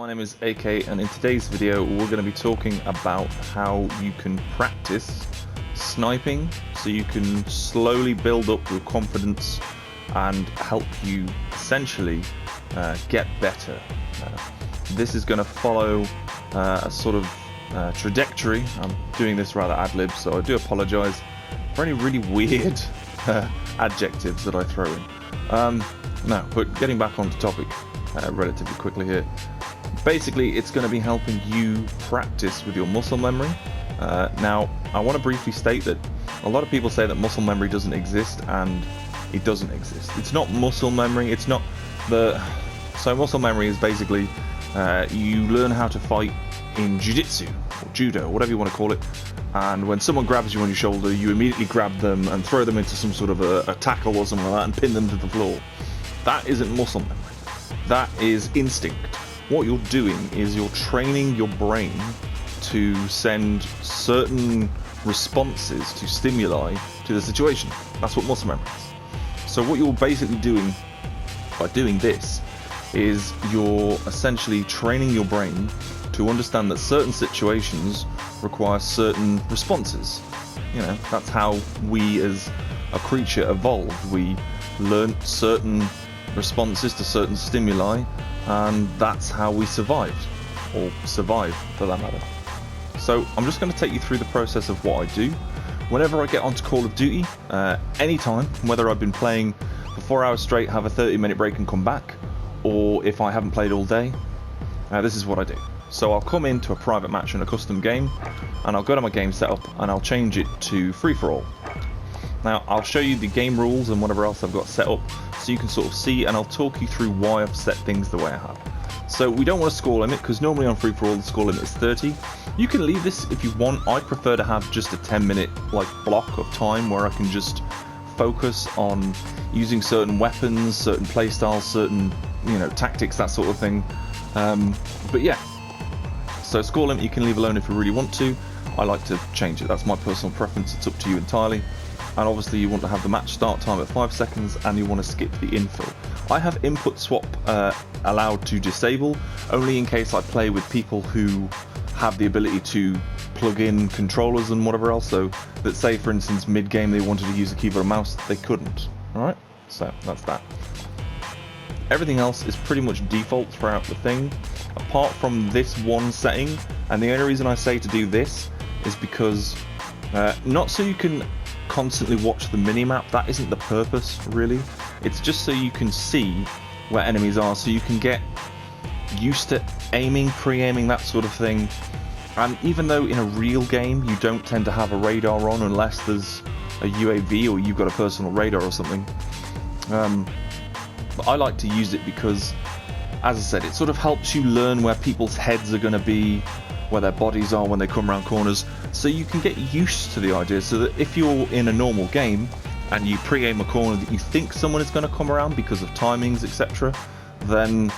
my name is AK, and in today's video we're going to be talking about how you can practice sniping so you can slowly build up your confidence and help you essentially get better. This is going to follow a sort of trajectory. I'm doing this rather ad-lib, so I do apologise for any really weird adjectives that I throw in. No, but getting back onto topic relatively quickly here. Basically, it's going to be helping you practice with your muscle memory. Now, I want to briefly state that a lot of people say that muscle memory doesn't exist, and it doesn't exist. It's not muscle memory. It's not the... So muscle memory is basically you learn how to fight in jiu-jitsu or judo, whatever you want to call it, and when someone grabs you on your shoulder, you immediately grab them and throw them into some sort of a tackle or something like that and pin them to the floor. That isn't muscle memory. That is instinct. What you're doing is you're training your brain to send certain responses to stimuli to the situation. That's what muscle memory is. So what you're basically doing by doing this is you're essentially training your brain to understand that certain situations require certain responses. You know, that's how we as a creature evolved. We learnt certain responses to certain stimuli, and that's how we survived, or survive for that matter. So I'm just going to take you through the process of what I do whenever I get onto Call of Duty, anytime, whether I've been playing for 4 hours straight, have a 30-minute break and come back, or if I haven't played all day. This is what I do. So I'll come into a private match in a custom game, and I'll go to my game setup and I'll change it to free-for-all. Now I'll show you the game rules and whatever else I've got set up so you can sort of see, and I'll talk you through why I've set things the way I have. So we don't want a score limit, because normally on free-for-all the score limit is 30. You can leave this if you want. I prefer to have just a 10-minute like block of time where I can just focus on using certain weapons, certain playstyles, certain tactics, that sort of thing. But yeah, so score limit you can leave alone if you really want to. I like to change it. That's my personal preference. It's up to you entirely. And obviously you want to have the match start time at 5 seconds, and you want to skip the infill. I have input swap allowed to disable, only in case I play with people who have the ability to plug in controllers and whatever else. So let's say for instance mid-game they wanted to use a keyboard and mouse, they couldn't. Alright, so that's that. Everything else is pretty much default throughout the thing, apart from this one setting, and the only reason I say to do this is because not so you can constantly watch the minimap. That isn't the purpose really. It's just so you can see where enemies are, so you can get used to aiming, pre-aiming, that sort of thing. And even though in a real game you don't tend to have a radar on unless there's a UAV or you've got a personal radar or something, but I like to use it because, as I said, it sort of helps you learn where people's heads are going to be, where their bodies are when they come around corners, so you can get used to the idea, so that if you're in a normal game and you pre-aim a corner that you think someone is going to come around because of timings, etc., then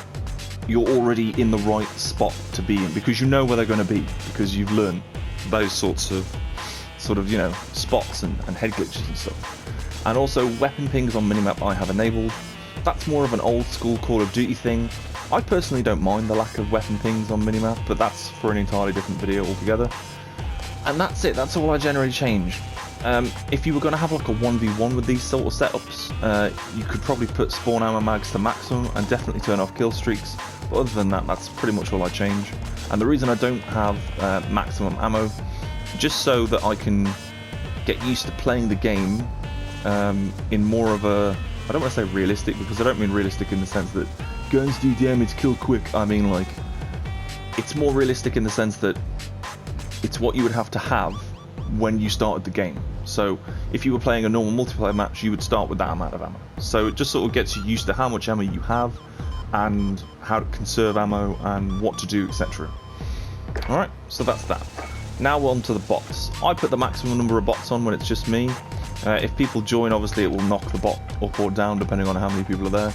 you're already in the right spot to be in, because you know where they're going to be, because you've learned those sorts of spots and head glitches and stuff. And also weapon pings on minimap I have enabled. That's more of an old school Call of Duty thing. I personally don't mind the lack of weapon pings on minimap, but that's for an entirely different video altogether. And that's it, that's all I generally change. If you were going to have like a 1v1 with these sort of setups, you could probably put spawn ammo mags to maximum and definitely turn off kill streaks, but other than that, that's pretty much all I change. And the reason I don't have maximum ammo, just so that I can get used to playing the game in more of a, I don't want to say realistic, because I don't mean realistic in the sense that guns do damage, kill quick. I mean, like, it's more realistic in the sense that it's what you would have to have when you started the game. So if you were playing a normal multiplayer match, you would start with that amount of ammo. So it just sort of gets you used to how much ammo you have and how to conserve ammo and what to do, etc. Alright, so that's that. Now on to the bots. I put the maximum number of bots on when it's just me. If people join, obviously it will knock the bot up or down depending on how many people are there.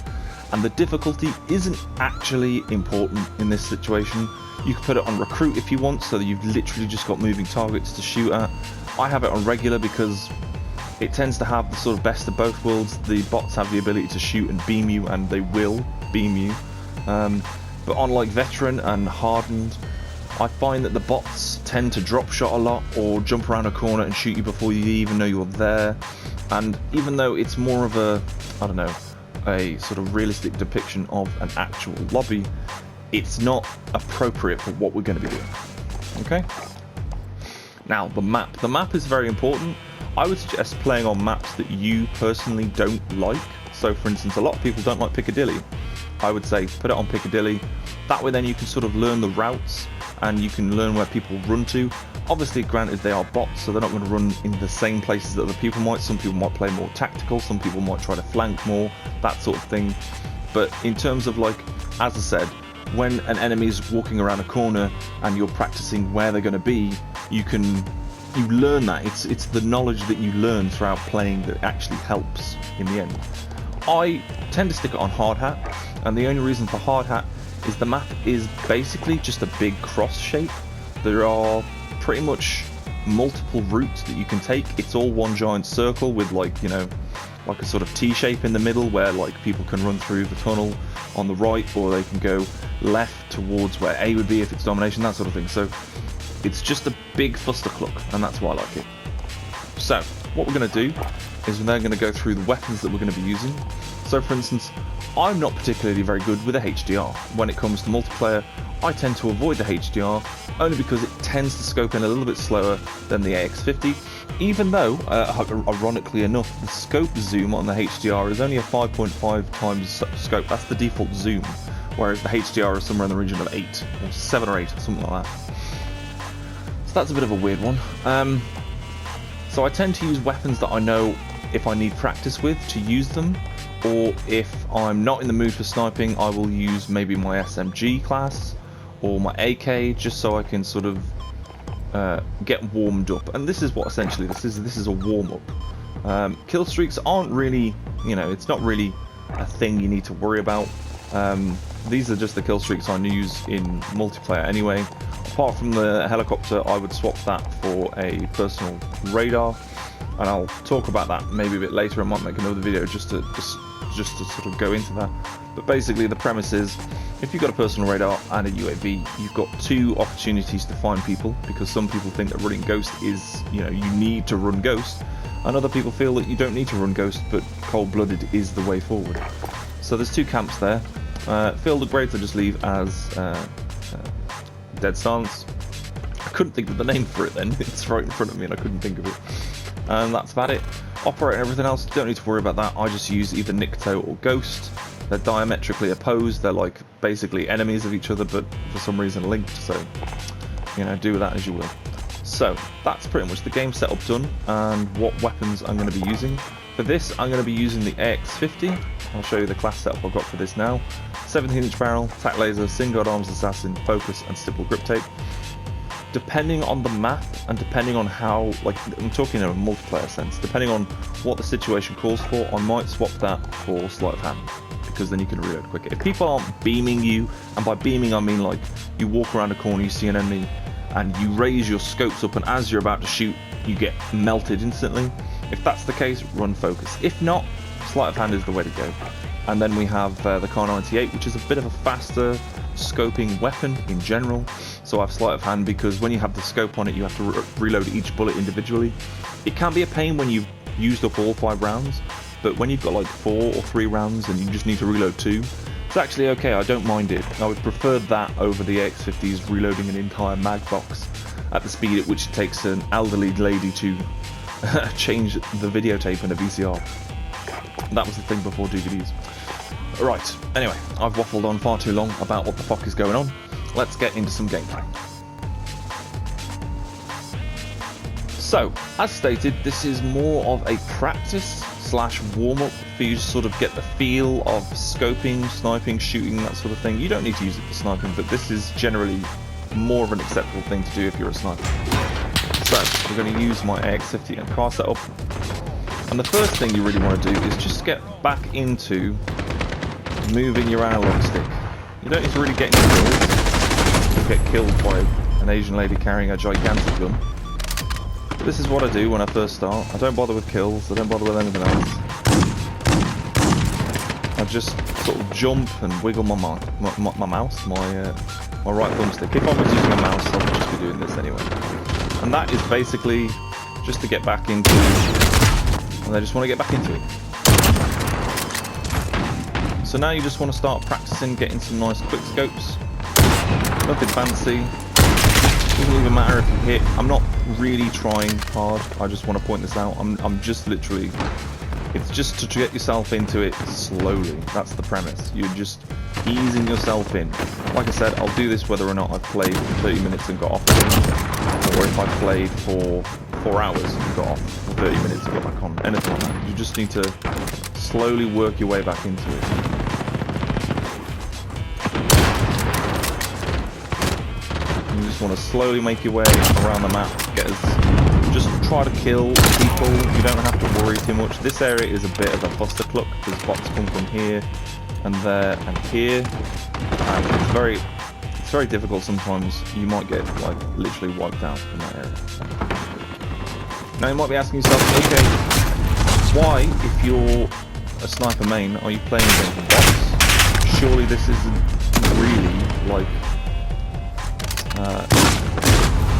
And the difficulty isn't actually important in this situation. You can put it on recruit if you want, so that you've literally just got moving targets to shoot at. I have it on regular because it tends to have the sort of best of both worlds. The bots have the ability to shoot and beam you, and they will beam you. But on like veteran and hardened, I find that the bots tend to drop shot a lot or jump around a corner and shoot you before you even know you're there. And even though it's more of a, I don't know, a sort of realistic depiction of an actual lobby, it's not appropriate for what we're going to be doing. Okay? Now, the map. The map is very important. I would suggest playing on maps that you personally don't like. So, for instance, a lot of people don't like Piccadilly. I would say put it on Piccadilly. That way then you can sort of learn the routes and you can learn where people run to. Obviously, granted, they are bots, so they're not going to run in the same places that other people might. Some people might play more tactical, some people might try to flank more, that sort of thing. But in terms of, like, as I said, when an enemy is walking around a corner and you're practicing where they're going to be, you learn that. It's the knowledge that you learn throughout playing that actually helps in the end. I tend to stick it on hard hat, and the only reason for hard hat is the map is basically just a big cross shape. There are pretty much multiple routes that you can take. It's all one giant circle with, like, you know, like a sort of T shape in the middle where like people can run through the tunnel on the right, or they can go left towards where A would be if it's domination, that sort of thing. So it's just a big fustercluck, and that's why I like it. So what we're going to do is we're then going to go through the weapons that we're going to be using. So for instance, I'm not particularly very good with a HDR. When it comes to multiplayer, I tend to avoid the HDR only because it tends to scope in a little bit slower than the AX50, even though, ironically enough, the scope zoom on the HDR is only a 5.5 times scope. That's the default zoom, whereas the HDR is somewhere in the region of 8, or 7 or 8, or something like that. So that's a bit of a weird one. So I tend to use weapons that I know if I need practice with to use them, or if I'm not in the mood for sniping, I will use maybe my SMG class or my AK, just so I can sort of get warmed up. And this is what essentially this is a warm-up. Kill streaks aren't really, you know, it's not really a thing you need to worry about. These are just the kill streaks I use in multiplayer anyway. Apart from the helicopter, I would swap that for a personal radar, and I'll talk about that maybe a bit later. I might make another video just to sort of go into that. But basically the premise is, if you've got a personal radar and a UAV, you've got two opportunities to find people, because some people think that running Ghost is, you know, you need to run Ghost, and other people feel that you don't need to run Ghost, but cold-blooded is the way forward. So there's two camps there. Field upgrades I just leave as Dead Silence. I couldn't think of the name for it then. It's right in front of me and I couldn't think of it. And that's about it. Operate and everything else, don't need to worry about that. I just use either Nikto or Ghost. They're diametrically opposed. They're like basically enemies of each other, but for some reason linked. So, you know, do with that as you will. So that's pretty much the game setup done, and what weapons I'm going to be using. For this, I'm going to be using the AX50. I'll show you the class setup I've got for this now. 17-inch barrel, tac laser, single arms assassin, focus, and stipple grip tape. Depending on the map and depending on how, like, I'm talking in a multiplayer sense, depending on what the situation calls for, I might swap that for sleight of hand, because then you can reload quicker. If people aren't beaming you, and by beaming I mean like you walk around a corner, you see an enemy, and you raise your scopes up, and as you're about to shoot, you get melted instantly. If that's the case, run focus. If not, sleight of hand is the way to go. And then we have the Kar 98, which is a bit of a faster scoping weapon in general. So I have sleight of hand because when you have the scope on it, you have to reload each bullet individually. It can be a pain when you've used up all 5 rounds, but when you've got like 4 or 3 rounds and you just need to reload 2, it's actually okay. I don't mind it. I would prefer that over the AX50's reloading an entire mag box at the speed at which it takes an elderly lady to change the videotape in a VCR. That was the thing before DVDs. Right, anyway, I've waffled on far too long about what the fuck is going on. Let's get into some gameplay. So, as stated, this is more of a practice / warm-up for you to sort of get the feel of scoping, sniping, shooting, that sort of thing. You don't need to use it for sniping, but this is generally more of an acceptable thing to do if you're a sniper. So, we're going to use my AX50 and car setup. And the first thing you really want to do is just get back into moving your analog stick. You don't need to really get into kills. You'll get killed by an Asian lady carrying a gigantic gun. But this is what I do when I first start. I don't bother with kills, I don't bother with anything else. I just sort of jump and wiggle my mouse, my right thumbstick. If I was using a mouse, I would just be doing this anyway. And that is basically just to get back into, and I just want to get back into it. So now you just want to start practicing getting some nice quick scopes. Nothing fancy. Doesn't even matter if you hit. I'm not really trying hard. I just want to point this out. I'm just literally, it's just to get yourself into it slowly. That's the premise. You're just easing yourself in. Like I said, I'll do this whether or not I've played 30 minutes and got off again, or if I've played for 4 hours and got off for 30 minutes and got back on. Anything like that. You just need to slowly work your way back into it. You just want to slowly make your way around the map. Just try to kill people. You don't have to worry too much. This area is a bit of a clustercluck because bots come from here and there and here. And it's very difficult sometimes. You might get like literally wiped out in that area. Now you might be asking yourself, okay, why, if you're a sniper main, are you playing against bots? Surely this isn't really like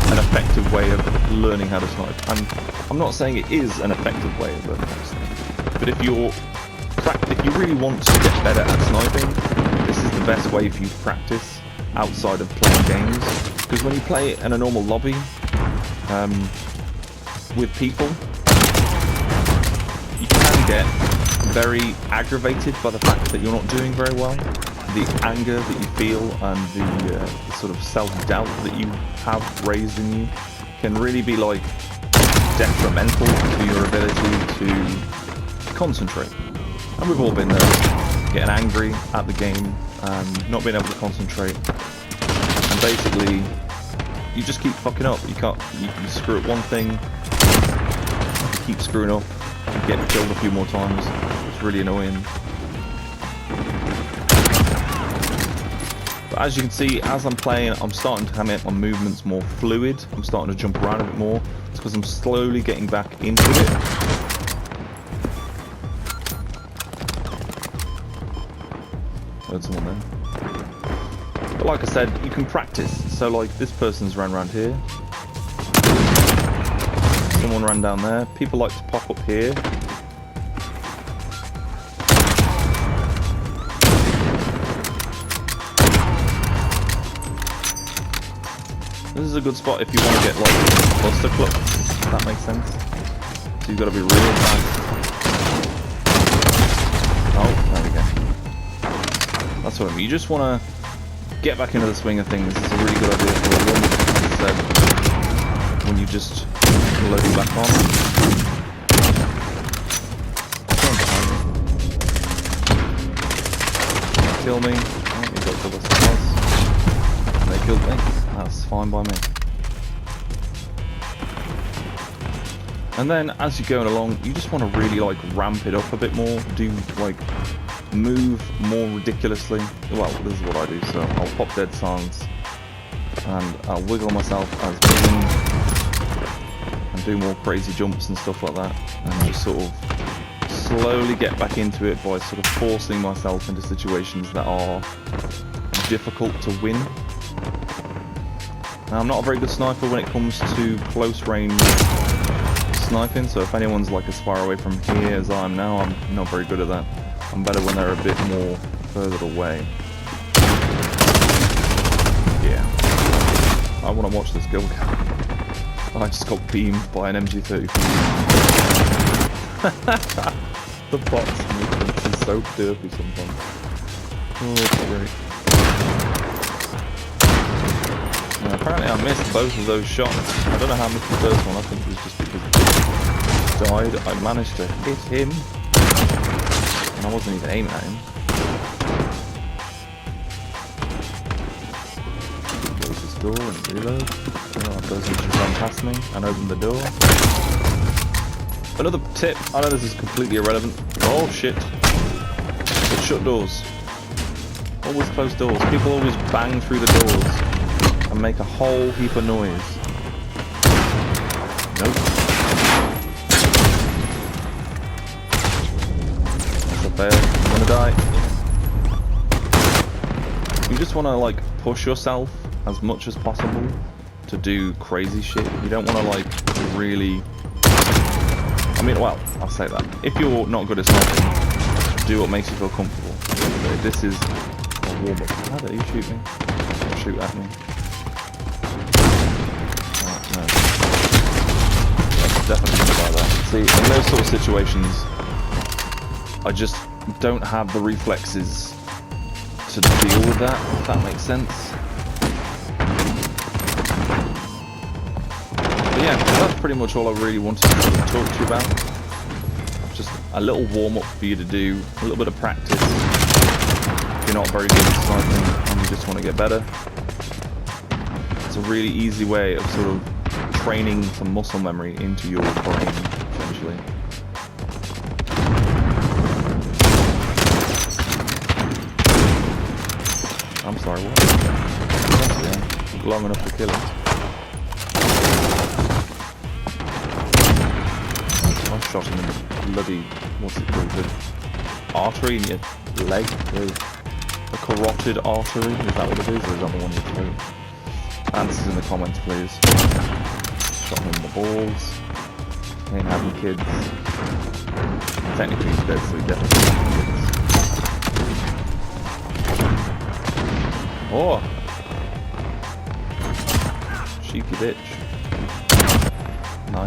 an effective way of learning how to snipe. And I'm not saying it is an effective way of learning how to snipe, but if you really want to get better at sniping, this is the best way for you to practice outside of playing games. Because when you play in a normal lobby with people, you can get very aggravated by the fact that you're not doing very well. The anger that you feel and the sort of self-doubt that you have raised in you can really be like detrimental to your ability to concentrate. And we've all been there, getting angry at the game and not being able to concentrate. And basically, you just keep fucking up. You screw up one thing, you keep screwing up, you get killed a few more times. It's really annoying. But as you can see, as I'm playing, I'm starting to make my movements more fluid. I'm starting to jump around a bit more. It's because I'm slowly getting back into it. Heard someone there. But like I said, you can practice. So like this person's ran around here. Someone ran down there. People like to pop up here. This is a good spot if you want to get like cluster cluck, if that makes sense. So you've got to be real fast. Oh, there we go. That's what I mean. You just want to get back into the swing of things. It's a really good idea for a warm-up, as I said, when you just load it back on. Kill me. Oh, you got double stars. They killed me. That's fine by me. And then as you're going along, you just want to really like ramp it up a bit more. Do like move more ridiculously. Well, this is what I do. So I'll pop dead silence and I'll wiggle myself as moving and do more crazy jumps and stuff like that. And just sort of slowly get back into it by sort of forcing myself into situations that are difficult to win. Now, I'm not a very good sniper when it comes to close range sniping, so if anyone's like as far away from here as I am now, I'm not very good at that. I'm better when they're a bit more further away. Yeah. I want to watch this kill cam. I just got beamed by an MG34. The bots movements is so derpy sometimes. Oh, it's great. Apparently I missed both of those shots. I don't know how I missed the first one. I think it was just because it died. I managed to hit him. And I wasn't even aiming at him. Close this door and reload. That person just ran past me and opened the door. Another tip. I know this is completely irrelevant. Oh shit. But shut doors. Always close doors. People always bang through the doors and make a whole heap of noise. Nope. That's a Fail. I'm gonna die. You just want to like push yourself as much as possible to do crazy shit. You don't want to like really... I mean, well, I'll say that. If you're not good at sniping, do what makes you feel comfortable. But this is a warm-up. How did he shoot me? Don't shoot at me. Right, no. That's definitely something like that. See, in those sort of situations, I just don't have the reflexes to deal with that, if that makes sense. But yeah, that's pretty much all I really wanted to talk to you about. Just a little warm-up for you to do, a little bit of practice. If you're not very good at sniping and you just want to get better, it's a really easy way of sort of training some muscle memory into your brain, essentially. I'm sorry, what? Yeah, long enough to kill it. I shot him in the bloody, what's it called, the artery in your leg? The carotid artery? Is that what it is? Or is that the one you throat? Answers in the comments, please. Shot him in the balls. He ain't having kids. Technically he's dead, so he definitely has kids. Oh! Cheeky bitch. No.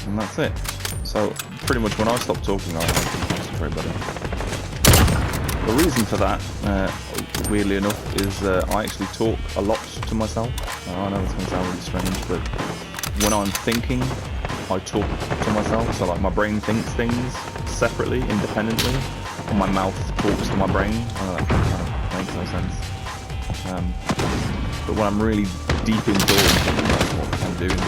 And that's it. So, pretty much when I stop talking, I'll concentrate better. The reason for that, weirdly enough, is I actually talk a lot to myself. I know this can sound really strange, but when I'm thinking, I talk to myself. So like my brain thinks things separately, independently, and my mouth talks to my brain. I know that kind of makes no sense. But when I'm really deep in thought, that's what I'm doing.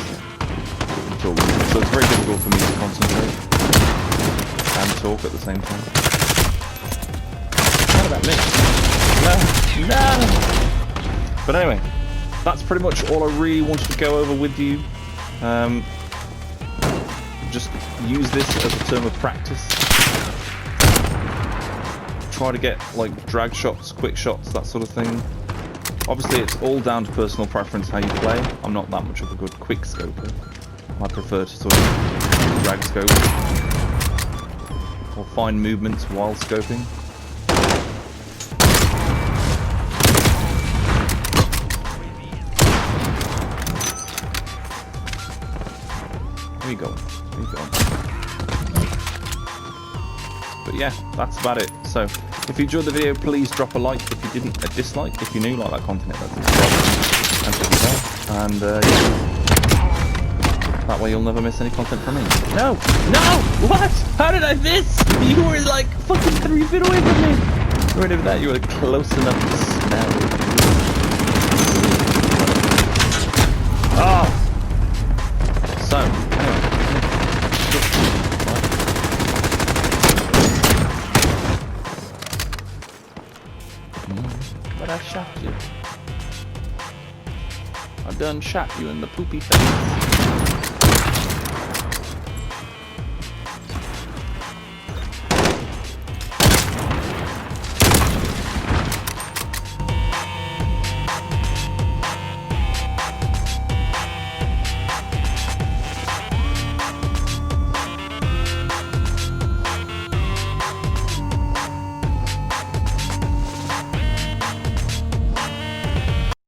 So it's very difficult for me to concentrate and talk at the same time. What about me? No! But anyway, that's pretty much all I really wanted to go over with you. Just use this as a term of practice. Try to get like drag shots, quick shots, that sort of thing. Obviously it's all down to personal preference how you play. I'm not that much of a good quick scoper. I prefer to sort of drag scope or find movements while scoping. There you go. There you go. But yeah, that's about it. So, if you enjoyed the video, please drop a like. If you didn't, a dislike. If you're new, like that content, that's subscribe. And yeah. That way you'll never miss any content from me. No! No! What? How did I miss? You were like fucking 3 feet away from me. Right over that, you were close enough to smell. Oh! So, anyway. But I shot you. I done shot you in the poopy face.